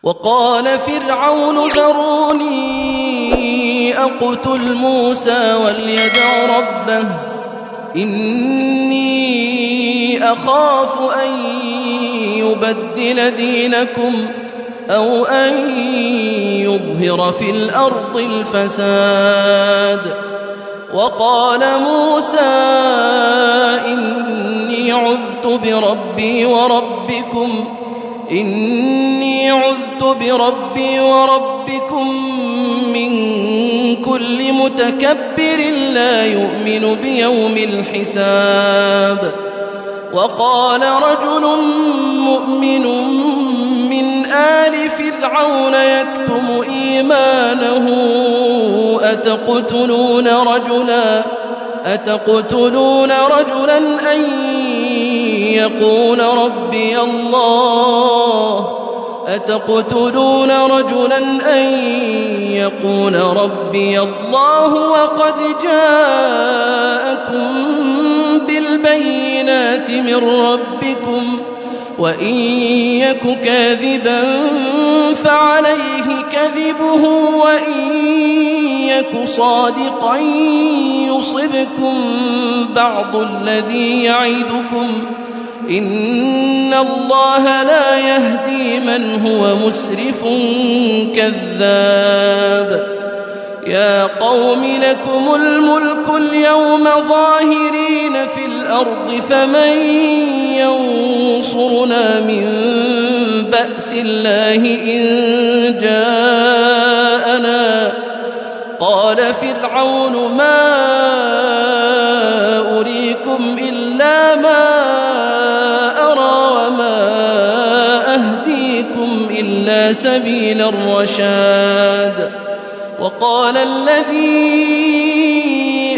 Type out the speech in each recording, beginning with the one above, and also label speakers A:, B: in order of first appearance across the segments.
A: وقال فرعون ذروني أقتل موسى وليدع ربه إني أخاف أن يبدل دينكم أو أن يظهر في الأرض الفساد. وقال موسى إني عذت بربي وربكم من كل متكبر لا يؤمن بيوم الحساب. وقال رجل مؤمن من آل فرعون يكتم إيمانه أتقتلون رجلا أن يقول ربي الله وقد جاءكم بالبينات من ربكم وإن يك كاذبا فعليه كذبه وإن يك صادقا يصبكم بعض الذي يعدكم إن الله لا يهدي من هو مسرف كذاب. يا قوم لكم الملك اليوم ظاهرين في الأرض فمن ينصرنا من بأس الله إن جاءنا. قال فرعون ما أريكم إلا ما أرى وما أهديكم إلا سبيل الرشاد. وقال الذي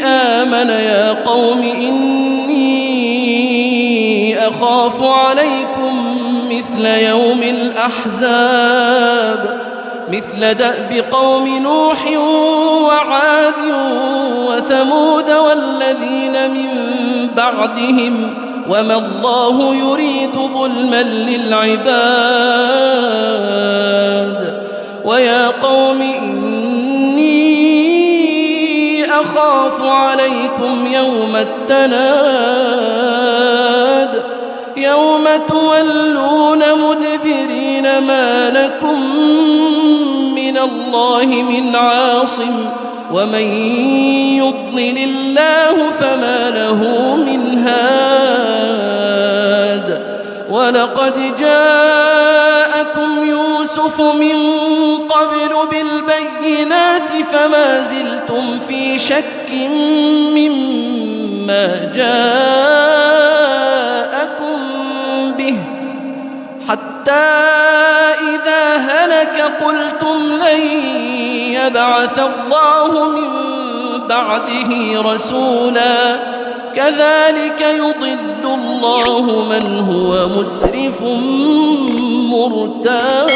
A: آمن يا قوم إني أخاف عليكم مثل يوم الأحزاب مثل دأب قوم نوح وعاد وثمود والذين من بعدهم وما الله يريد ظلما للعباد. ويا قوم أخاف عليكم يوم التناد يوم تولون مدبرين ما لكم من الله من عاصم ومن يضلل الله فما له من هاد. ولقد جاءكم يوسف من قبل بالبينات فما زلتم في شك مما جاءكم به حتى إذا هلك قلتم لن يبعث الله من بعده رسولا كذلك يضل الله من هو مسرف مرتاب.